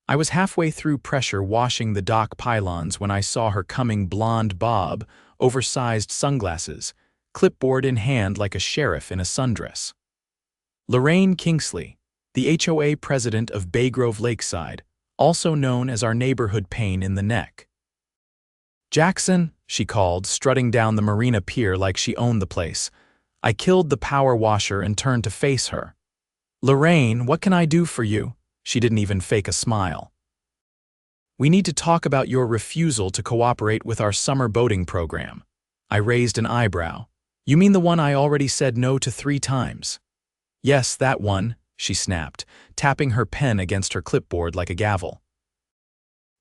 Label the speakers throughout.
Speaker 1: I was halfway through pressure washing the dock pylons when I saw her coming, blonde bob, oversized sunglasses, clipboard in hand like a sheriff in a sundress. Lorraine Kingsley, the HOA president of Baygrove Lakeside, also known as our neighborhood pain in the neck. "Jackson," she called, strutting down the Marina pier like she owned the place. I killed the power washer and turned to face her. "Lorraine, what can I do for you?" She didn't even fake a smile. "We need to talk about your refusal to cooperate with our summer boating program." I raised an eyebrow. "You mean the one I already said no to 3 times?" "Yes, that one," she snapped, tapping her pen against her clipboard like a gavel.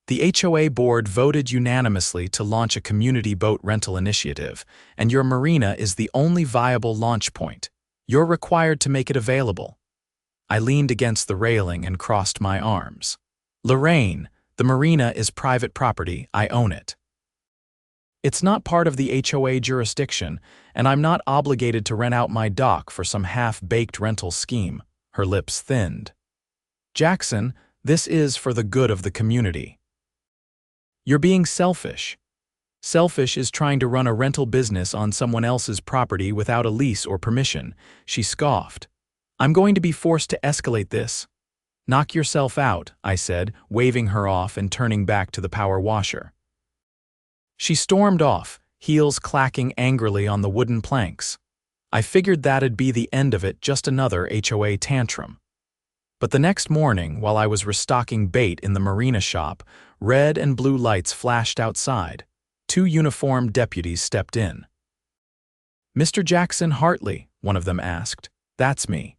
Speaker 1: "The HOA board voted unanimously to launch a community boat rental initiative, and your marina is the only viable launch point. You're required to make it available." I leaned against the railing and crossed my arms. "Lorraine, the marina is private property. I own it. It's not part of the HOA jurisdiction, and I'm not obligated to rent out my dock for some half-baked rental scheme." Her lips thinned. "Jackson, this is for the good of the community." "You're being selfish." "Selfish is trying to run a rental business on someone else's property without a lease or permission," she scoffed. "I'm going to be forced to escalate this." "Knock yourself out," I said, waving her off and turning back to the power washer. She stormed off, heels clacking angrily on the wooden planks. I figured that'd be the end of it, just another HOA tantrum. But the next morning, while I was restocking bait in the marina shop, red and blue lights flashed outside. 2 uniformed deputies stepped in. "Mr. Jackson Hartley," one of them asked. "That's me.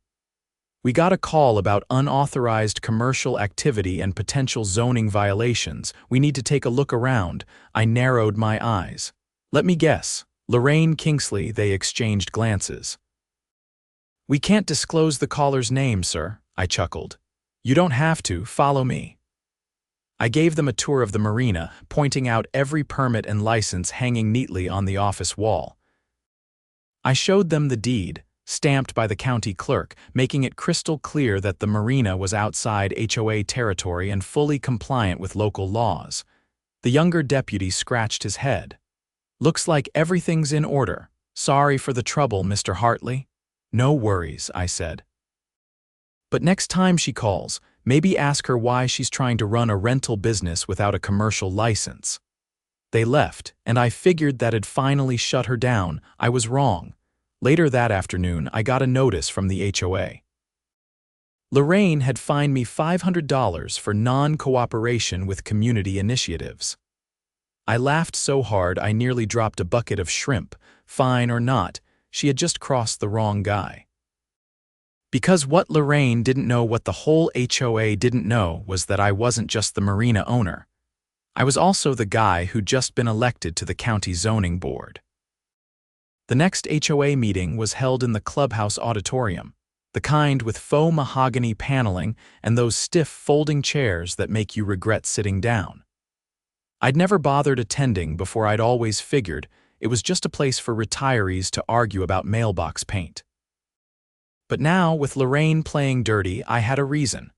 Speaker 1: We got a call about unauthorized commercial activity and potential zoning violations. We need to take a look around." I narrowed my eyes. "Let me guess. Lorraine Kingsley." They exchanged glances. "We can't disclose the caller's name, sir," I chuckled. "You don't have to. Follow me." I gave them a tour of the marina, pointing out every permit and license hanging neatly on the office wall. I showed them the deed, stamped by the county clerk, making it crystal clear that the marina was outside HOA territory and fully compliant with local laws. The younger deputy scratched his head. "Looks like everything's in order. Sorry for the trouble, Mr. Hartley." "No worries," I said. "But next time she calls, maybe ask her why she's trying to run a rental business without a commercial license." They left, and I figured that'd finally shut her down. I was wrong. Later that afternoon, I got a notice from the HOA. Lorraine had fined me $500 for non-cooperation with community initiatives. I laughed so hard I nearly dropped a bucket of shrimp. Fine or not, she had just crossed the wrong guy. Because what Lorraine didn't know, what the whole HOA didn't know, was that I wasn't just the marina owner. I was also the guy who'd just been elected to the county zoning board. The next HOA meeting was held in the clubhouse auditorium, the kind with faux mahogany paneling and those stiff folding chairs that make you regret sitting down. I'd never bothered attending before. I'd always figured it was just a place for retirees to argue about mailbox paint. But now, with Lorraine playing dirty, I had a reason.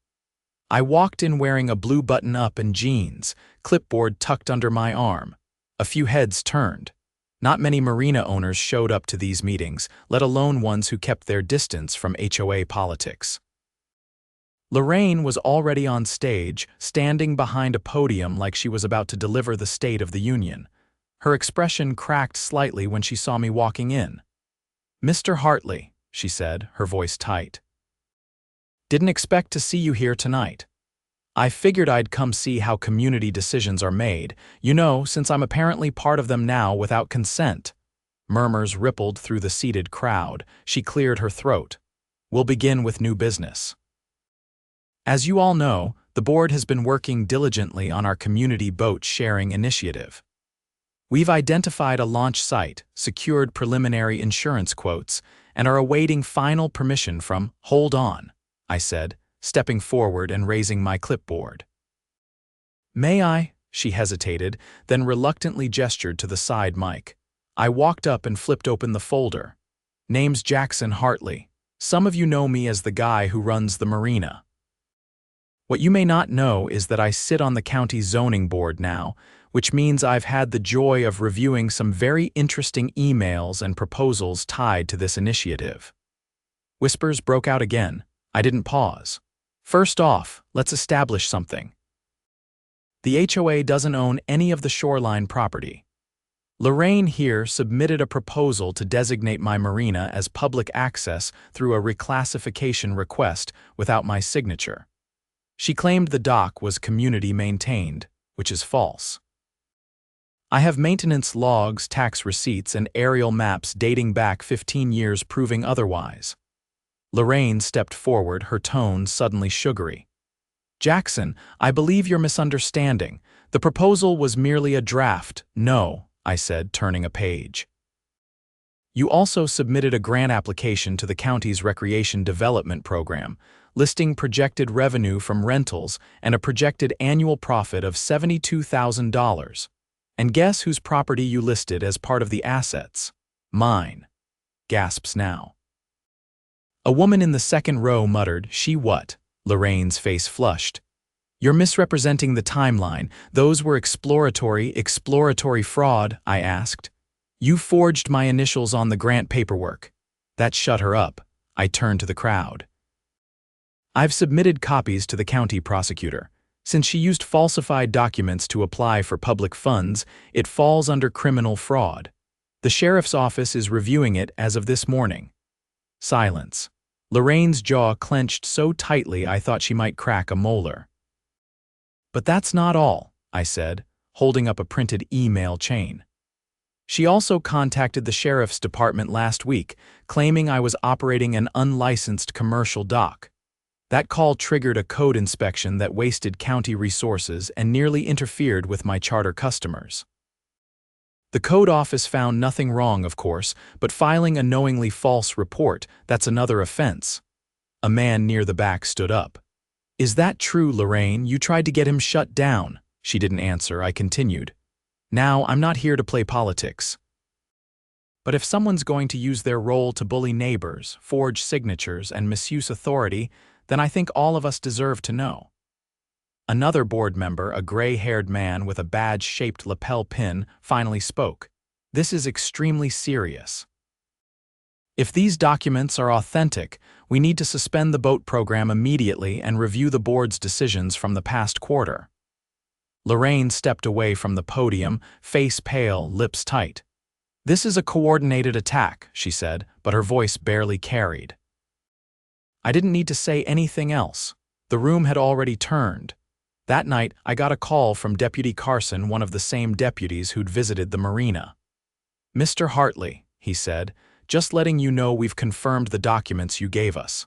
Speaker 1: I walked in wearing a blue button-up and jeans, clipboard tucked under my arm. A few heads turned. Not many marina owners showed up to these meetings, let alone ones who kept their distance from HOA politics. Lorraine was already on stage, standing behind a podium like she was about to deliver the State of the Union. Her expression cracked slightly when she saw me walking in. "Mr. Hartley," she said, her voice tight. "Didn't expect to see you here tonight. I figured I'd come see how community decisions are made, you know, since I'm apparently part of them now without consent." Murmurs rippled through the seated crowd. She cleared her throat. "We'll begin with new business. As you all know, the board has been working diligently on our community boat sharing initiative. We've identified a launch site, secured preliminary insurance quotes, and are awaiting final permission from—" "Hold on," I said, stepping forward and raising my clipboard. "May I?" She hesitated, then reluctantly gestured to the side mic. I walked up and flipped open the folder. "Name's Jackson Hartley. Some of you know me as the guy who runs the marina." What you may not know is that I sit on the county zoning board now, which means I've had the joy of reviewing some very interesting emails and proposals tied to this initiative. Whispers broke out again. I didn't pause. First off, let's establish something. The HOA doesn't own any of the shoreline property. Lorraine here submitted a proposal to designate my marina as public access through a reclassification request without my signature. She claimed the dock was community-maintained, which is false. I have maintenance logs, tax receipts, and aerial maps dating back 15 years proving otherwise. Lorraine stepped forward, her tone suddenly sugary. Jackson, I believe you're misunderstanding. The proposal was merely a draft. No, I said, turning a page. You also submitted a grant application to the county's Recreation Development Program, listing projected revenue from rentals and a projected annual profit of $72,000. And guess whose property you listed as part of the assets? Mine. Gasps now. A woman in the second row muttered, "She what?" Lorraine's face flushed. You're misrepresenting the timeline. Those were exploratory fraud, I asked. You forged my initials on the grant paperwork. That shut her up. I turned to the crowd. I've submitted copies to the county prosecutor. Since she used falsified documents to apply for public funds, it falls under criminal fraud. The sheriff's office is reviewing it as of this morning. Silence. Lorraine's jaw clenched so tightly I thought she might crack a molar. But that's not all, I said, holding up a printed email chain. She also contacted the sheriff's department last week, claiming I was operating an unlicensed commercial dock. That call triggered a code inspection that wasted county resources and nearly interfered with my charter customers. The code office found nothing wrong, of course, but filing a knowingly false report, that's another offense. A man near the back stood up. Is that true, Lorraine? You tried to get him shut down. She didn't answer. I continued. Now, I'm not here to play politics. But if someone's going to use their role to bully neighbors, forge signatures, and misuse authority, then I think all of us deserve to know. Another board member, a gray-haired man with a badge-shaped lapel pin, finally spoke. This is extremely serious. If these documents are authentic, we need to suspend the boat program immediately and review the board's decisions from the past quarter. Lorraine stepped away from the podium, face pale, lips tight. This is a coordinated attack, she said, but her voice barely carried. I didn't need to say anything else. The room had already turned. That night, I got a call from Deputy Carson, one of the same deputies who'd visited the marina. Mr. Hartley, he said, just letting you know we've confirmed the documents you gave us.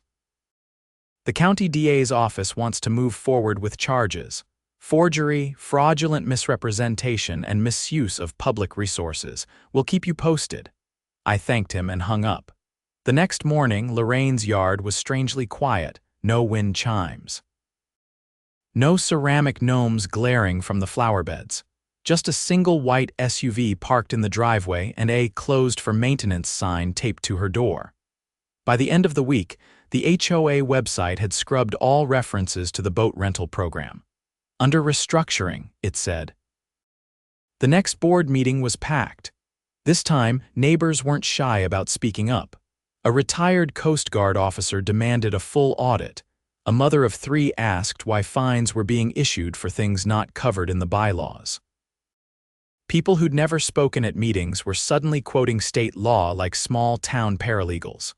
Speaker 1: The county DA's office wants to move forward with charges: forgery, fraudulent misrepresentation, and misuse of public resources. We'll keep you posted. I thanked him and hung up. The next morning, Lorraine's yard was strangely quiet, no wind chimes. No ceramic gnomes glaring from the flower beds. Just a single white SUV parked in the driveway and a "closed for maintenance" sign taped to her door. By the end of the week, the HOA website had scrubbed all references to the boat rental program. Under restructuring, it said. The next board meeting was packed. This time, neighbors weren't shy about speaking up. A retired Coast Guard officer demanded a full audit. A mother of 3 asked why fines were being issued for things not covered in the bylaws. People who'd never spoken at meetings were suddenly quoting state law like small-town paralegals.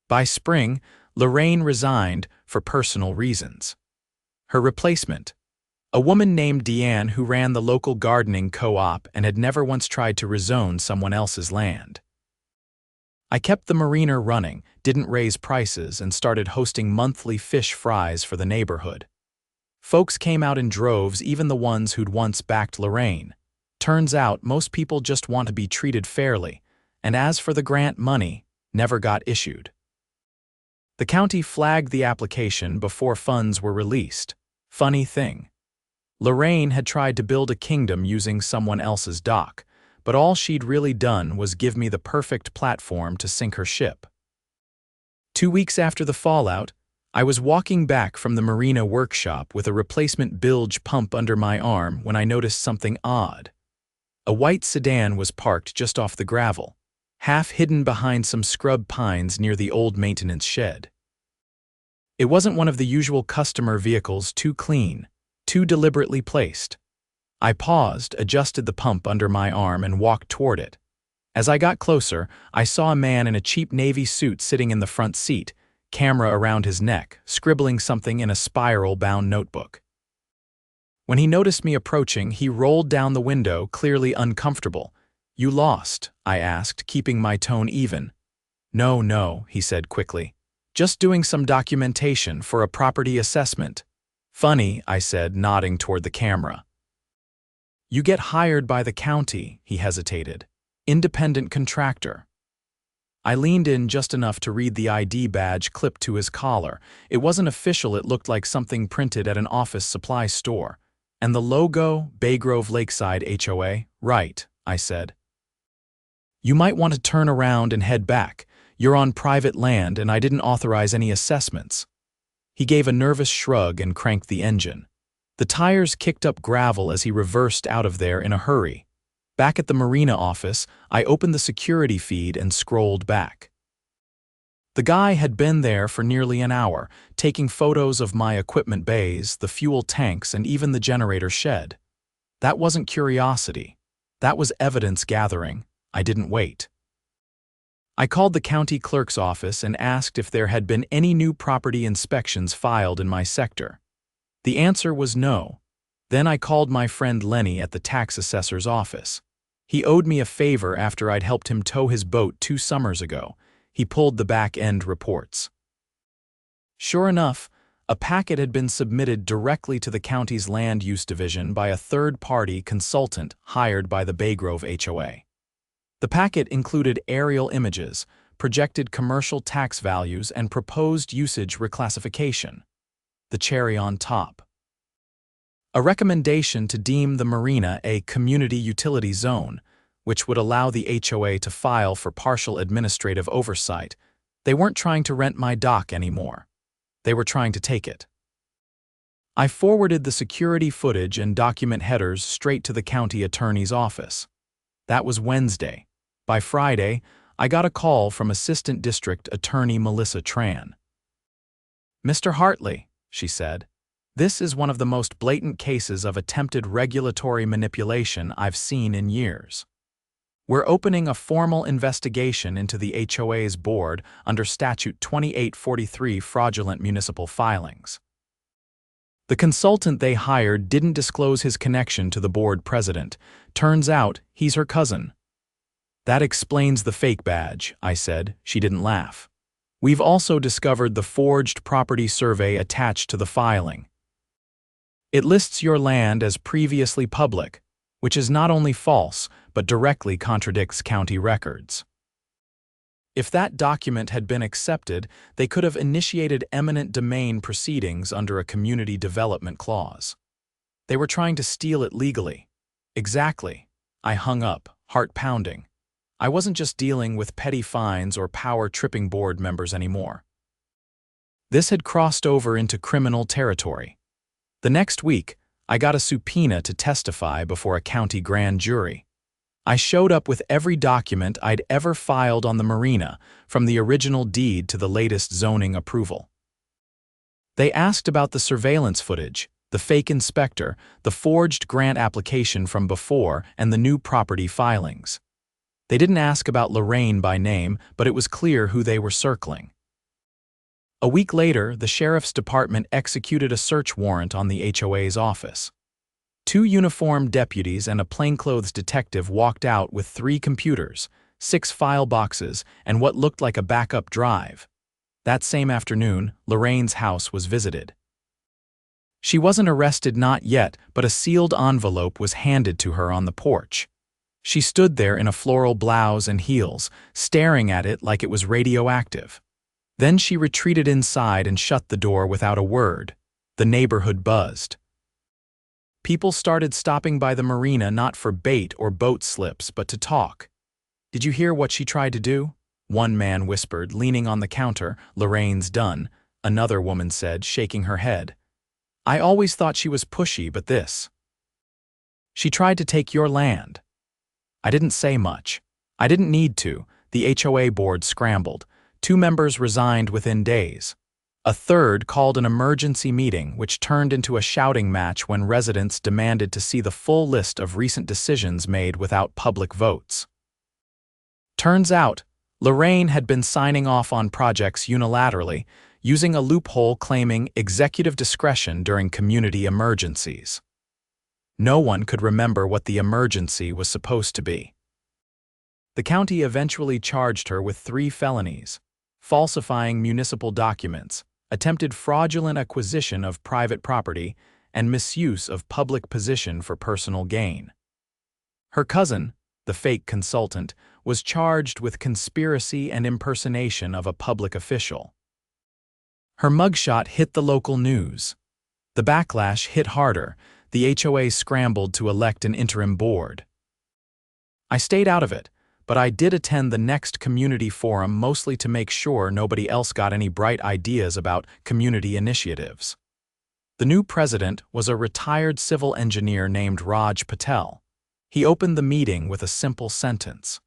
Speaker 1: By spring, Lorraine resigned for personal reasons. Her replacement, a woman named Deanne who ran the local gardening co-op and had never once tried to rezone someone else's land. I kept the marina running, didn't raise prices, and started hosting monthly fish fries for the neighborhood. Folks came out in droves, even the ones who'd once backed Lorraine. Turns out most people just want to be treated fairly, and as for the grant money, never got issued. The county flagged the application before funds were released. Funny thing. Lorraine had tried to build a kingdom using someone else's dock, but all she'd really done was give me the perfect platform to sink her ship. 2 weeks after the fallout, I was walking back from the Marina workshop with a replacement bilge pump under my arm when I noticed something odd. A white sedan was parked just off the gravel, half hidden behind some scrub pines near the old maintenance shed. It wasn't one of the usual customer vehicles, too clean, too deliberately placed. I paused, adjusted the pump under my arm, and walked toward it. As I got closer, I saw a man in a cheap navy suit sitting in the front seat, camera around his neck, scribbling something in a spiral-bound notebook. When he noticed me approaching, he rolled down the window, clearly uncomfortable. "You lost?" I asked, keeping my tone even. No, he said quickly. "Just doing some documentation for a property assessment." "Funny," I said, nodding toward the camera. "You get hired by the county," he hesitated. "Independent contractor." I leaned in just enough to read the ID badge clipped to his collar. It wasn't official, it looked like something printed at an office supply store. "And the logo, Baygrove Lakeside HOA, right," I said. "You might want to turn around and head back. You're on private land and I didn't authorize any assessments." He gave a nervous shrug and cranked the engine. The tires kicked up gravel as he reversed out of there in a hurry. Back at the Marina office, I opened the security feed and scrolled back. The guy had been there for nearly an hour, taking photos of my equipment bays, the fuel tanks, and even the generator shed. That wasn't curiosity. That was evidence gathering. I didn't wait. I called the county clerk's office and asked if there had been any new property inspections filed in my sector. The answer was no. Then I called my friend Lenny at the tax assessor's office. He owed me a favor after I'd helped him tow his boat 2 summers ago. He pulled the back-end reports. Sure enough, a packet had been submitted directly to the county's land use division by a third-party consultant hired by the Baygrove HOA. The packet included aerial images, projected commercial tax values, and proposed usage reclassification. The cherry on top: a recommendation to deem the Marina a community utility zone, which would allow the HOA to file for partial administrative oversight. They weren't trying to rent my dock anymore. They were trying to take it. I forwarded the security footage and document headers straight to the county attorney's office. That was Wednesday. By Friday, I got a call from Assistant District Attorney Melissa Tran. "Mr. Hartley," she said, "this is one of the most blatant cases of attempted regulatory manipulation I've seen in years. We're opening a formal investigation into the HOA's board under Statute 2843 fraudulent municipal filings. The consultant they hired didn't disclose his connection to the board president. Turns out he's her cousin." "That explains the fake badge," I said. She didn't laugh. "We've also discovered the forged property survey attached to the filing. It lists your land as previously public, which is not only false, but directly contradicts county records. If that document had been accepted, they could have initiated eminent domain proceedings under a community development clause. They were trying to steal it legally." "Exactly." I hung up, heart pounding. I wasn't just dealing with petty fines or power-tripping board members anymore. This had crossed over into criminal territory. The next week, I got a subpoena to testify before a county grand jury. I showed up with every document I'd ever filed on the Marina, from the original deed to the latest zoning approval. They asked about the surveillance footage, the fake inspector, the forged grant application from before, and the new property filings. They didn't ask about Lorraine by name, but it was clear who they were circling. A week later, the sheriff's department executed a search warrant on the HOA's office. 2 uniformed deputies and a plainclothes detective walked out with 3 computers, 6 file boxes, and what looked like a backup drive. That same afternoon, Lorraine's house was visited. She wasn't arrested, not yet, but a sealed envelope was handed to her on the porch. She stood there in a floral blouse and heels, staring at it like it was radioactive. Then she retreated inside and shut the door without a word. The neighborhood buzzed. People started stopping by the Marina not for bait or boat slips, but to talk. "Did you hear what she tried to do?" one man whispered, leaning on the counter. "Lorraine's done. another woman said, shaking her head. I always thought she was pushy, but this. She tried to take your land. I didn't say much. I didn't need to. The HOA board scrambled. 2 members resigned within days. A third called an emergency meeting, which turned into a shouting match when residents demanded to see the full list of recent decisions made without public votes. Turns out, Lorraine had been signing off on projects unilaterally, using a loophole claiming executive discretion during community emergencies. No one could remember what the emergency was supposed to be. The county eventually charged her with 3 felonies: falsifying municipal documents, attempted fraudulent acquisition of private property, and misuse of public position for personal gain. Her cousin, the fake consultant, was charged with conspiracy and impersonation of a public official. Her mugshot hit the local news. The backlash hit harder. The HOA scrambled to elect an interim board. I stayed out of it, but I did attend the next community forum mostly to make sure nobody else got any bright ideas about community initiatives. The new president was a retired civil engineer named Raj Patel. He opened the meeting with a simple sentence.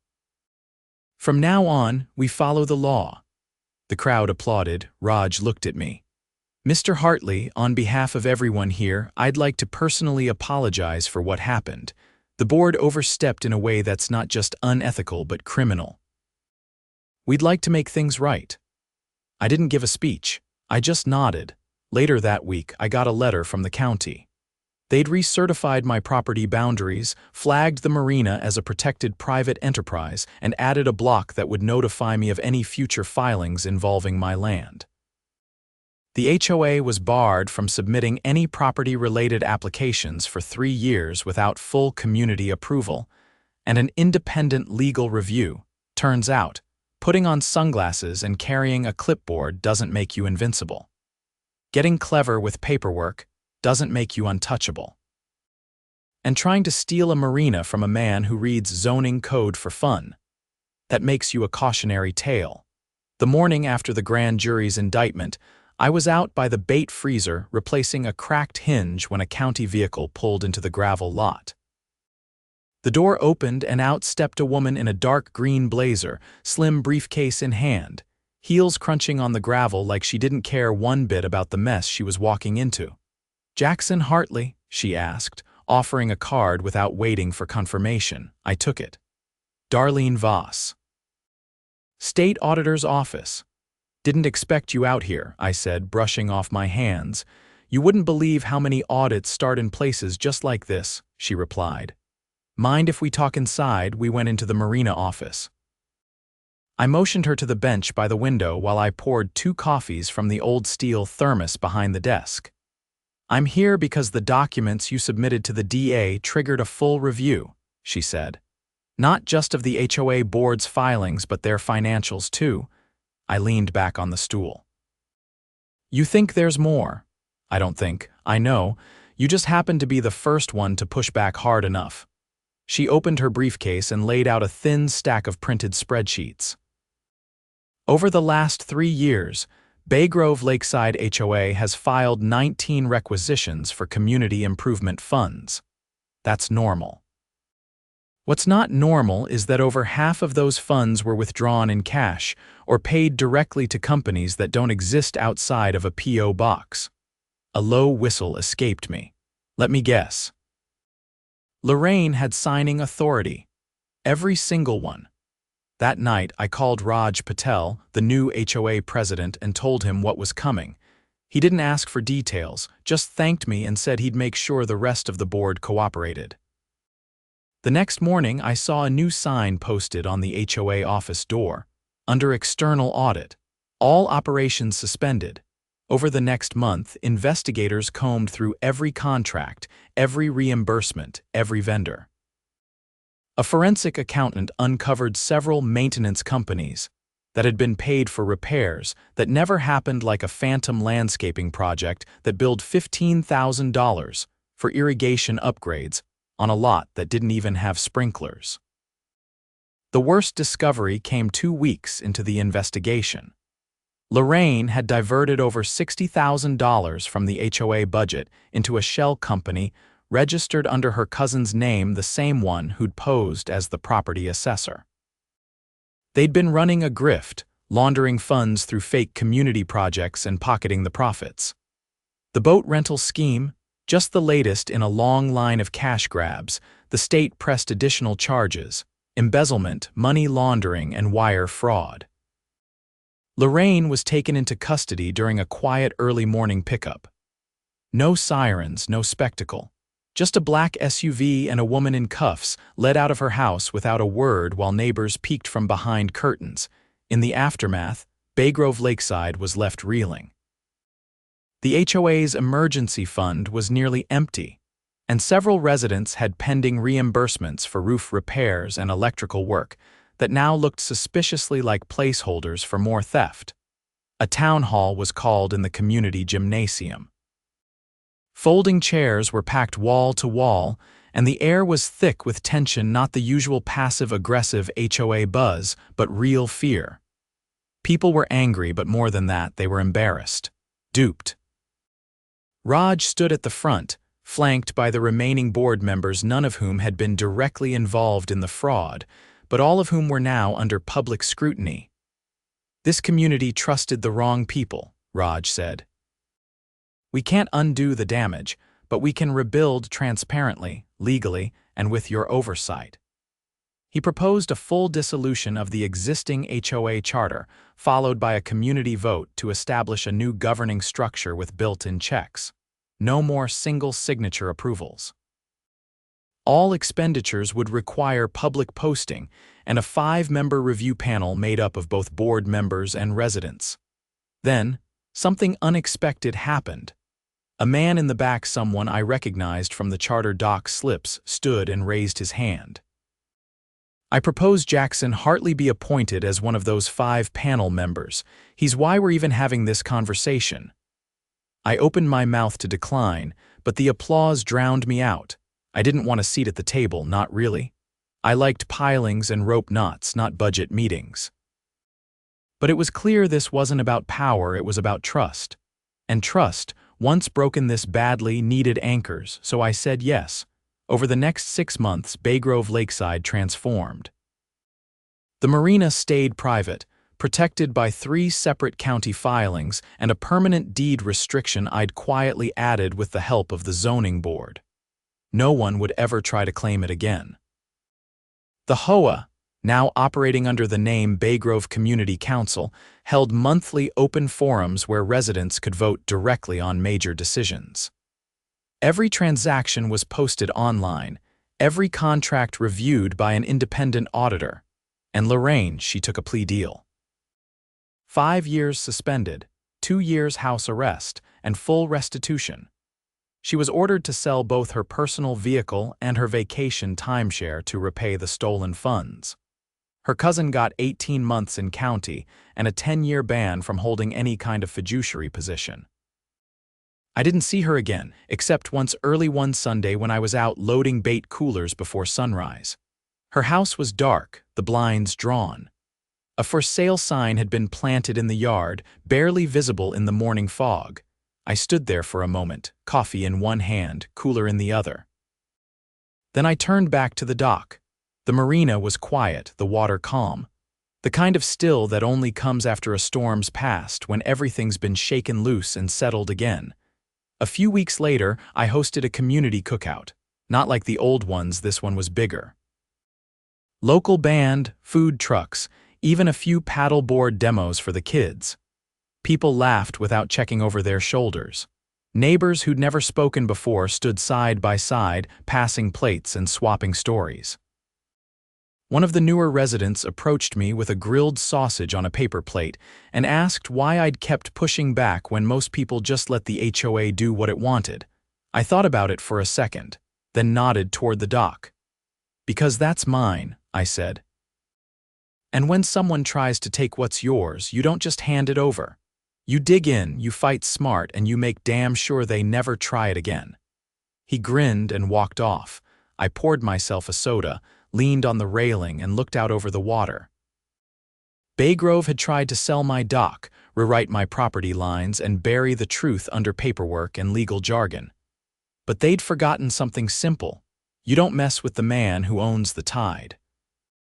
Speaker 1: From now on, we follow the law. The crowd applauded. Raj looked at me. Mr. Hartley, on behalf of everyone here, I'd like to personally apologize for what happened. The board overstepped in a way that's not just unethical but criminal. We'd like to make things right. I didn't give a speech. I just nodded. Later that week, I got a letter from the county. They'd recertified my property boundaries, flagged the Marina as a protected private enterprise, and added a block that would notify me of any future filings involving my land. The HOA was barred from submitting any property-related applications for 3 years without full community approval, and an independent legal review. Turns out, putting on sunglasses and carrying a clipboard doesn't make you invincible. Getting clever with paperwork doesn't make you untouchable. And trying to steal a marina from a man who reads zoning code for fun, that makes you a cautionary tale. The morning after the grand jury's indictment, I was out by the bait freezer replacing a cracked hinge when a county vehicle pulled into the gravel lot. The door opened and out stepped a woman in a dark green blazer, slim briefcase in hand, heels crunching on the gravel like she didn't care one bit about the mess she was walking into. "Jackson Hartley?" she asked, offering a card without waiting for confirmation. I took it. "Darlene Voss." "State Auditor's Office." "Didn't expect you out here," I said, brushing off my hands. "You wouldn't believe how many audits start in places just like this," she replied. "Mind if we talk inside?" We went into the Marina office. I motioned her to the bench by the window while I poured 2 coffees from the old steel thermos behind the desk. "I'm here because the documents you submitted to the DA triggered a full review," she said. "Not just of the HOA board's filings, but their financials too." I leaned back on the stool. "You think there's more?" "I don't think. I know. You just happened to be the first one to push back hard enough." She opened her briefcase and laid out a thin stack of printed spreadsheets. Over the last 3 years, Baygrove Lakeside HOA has filed 19 requisitions for community improvement funds. That's normal. What's not normal is that over half of those funds were withdrawn in cash or paid directly to companies that don't exist outside of a P.O. box. A low whistle escaped me. Let me guess. Lorraine had signing authority. Every single one. That night, I called Raj Patel, the new HOA president, and told him what was coming. He didn't ask for details, just thanked me and said he'd make sure the rest of the board cooperated. The next morning, I saw a new sign posted on the HOA office door. Under external audit. All operations suspended. Over the next month, investigators combed through every contract, every reimbursement, every vendor. A forensic accountant uncovered several maintenance companies that had been paid for repairs that never happened, like a phantom landscaping project that billed $15,000 for irrigation upgrades on a lot that didn't even have sprinklers. The worst discovery came 2 weeks into the investigation. Lorraine had diverted over $60,000 from the HOA budget into a shell company registered under her cousin's name, the same one who'd posed as the property assessor. They'd been running a grift, laundering funds through fake community projects and pocketing the profits. The boat rental scheme, just the latest in a long line of cash grabs, the state pressed additional charges: embezzlement, money laundering, and wire fraud. Lorraine was taken into custody during a quiet early morning pickup. No sirens, no spectacle. Just a black SUV and a woman in cuffs led out of her house without a word while neighbors peeked from behind curtains. In the aftermath, Baygrove Lakeside was left reeling. The HOA's emergency fund was nearly empty, and several residents had pending reimbursements for roof repairs and electrical work that now looked suspiciously like placeholders for more theft. A town hall was called in the community gymnasium. Folding chairs were packed wall to wall, and the air was thick with tension, not the usual passive-aggressive HOA buzz, but real fear. People were angry, but more than that, they were embarrassed, duped. Raj stood at the front, flanked by the remaining board members, none of whom had been directly involved in the fraud, but all of whom were now under public scrutiny. "This community trusted the wrong people," Raj said. "We can't undo the damage, but we can rebuild transparently, legally, and with your oversight." He proposed a full dissolution of the existing HOA charter, followed by a community vote to establish a new governing structure with built-in checks. No more single-signature approvals. All expenditures would require public posting and a 5-member review panel made up of both board members and residents. Then, something unexpected happened. A man in the back, someone I recognized from the charter doc slips, stood and raised his hand. "I propose Jackson Hartley be appointed as one of those 5 panel members. He's why we're even having this conversation." I opened my mouth to decline, but the applause drowned me out. I didn't want a seat at the table, not really. I liked pilings and rope knots, not budget meetings. But it was clear this wasn't about power, it was about trust. And trust, once broken, this badly needed anchors, so I said yes. Over the next 6 months, Baygrove Lakeside transformed. The Marina stayed private, protected by 3 separate county filings and a permanent deed restriction I'd quietly added with the help of the zoning board. No one would ever try to claim it again. The HOA, now operating under the name Baygrove Community Council, held monthly open forums where residents could vote directly on major decisions. Every transaction was posted online, every contract reviewed by an independent auditor. And Lorraine, she took a plea deal. 5 years suspended, 2 years house arrest, and full restitution. She was ordered to sell both her personal vehicle and her vacation timeshare to repay the stolen funds. Her cousin got 18 months in county and a 10-year ban from holding any kind of fiduciary position. I didn't see her again, except once early one Sunday when I was out loading bait coolers before sunrise. Her house was dark, the blinds drawn. A for sale sign had been planted in the yard, barely visible in the morning fog. I stood there for a moment, coffee in one hand, cooler in the other. Then I turned back to the dock. The marina was quiet, the water calm. The kind of still that only comes after a storm's past, when everything's been shaken loose and settled again. A few weeks later, I hosted a community cookout. Not like the old ones, this one was bigger. Local band, food trucks, even a few paddleboard demos for the kids. People laughed without checking over their shoulders. Neighbors who'd never spoken before stood side by side, passing plates and swapping stories. One of the newer residents approached me with a grilled sausage on a paper plate and asked why I'd kept pushing back when most people just let the HOA do what it wanted. I thought about it for a second, then nodded toward the dock. "Because that's mine," I said. "And when someone tries to take what's yours, you don't just hand it over. You dig in, you fight smart, and you make damn sure they never try it again." He grinned and walked off. I poured myself a soda, leaned on the railing, and looked out over the water. Baygrove had tried to sell my dock, rewrite my property lines, and bury the truth under paperwork and legal jargon. But they'd forgotten something simple. You don't mess with the man who owns the tide.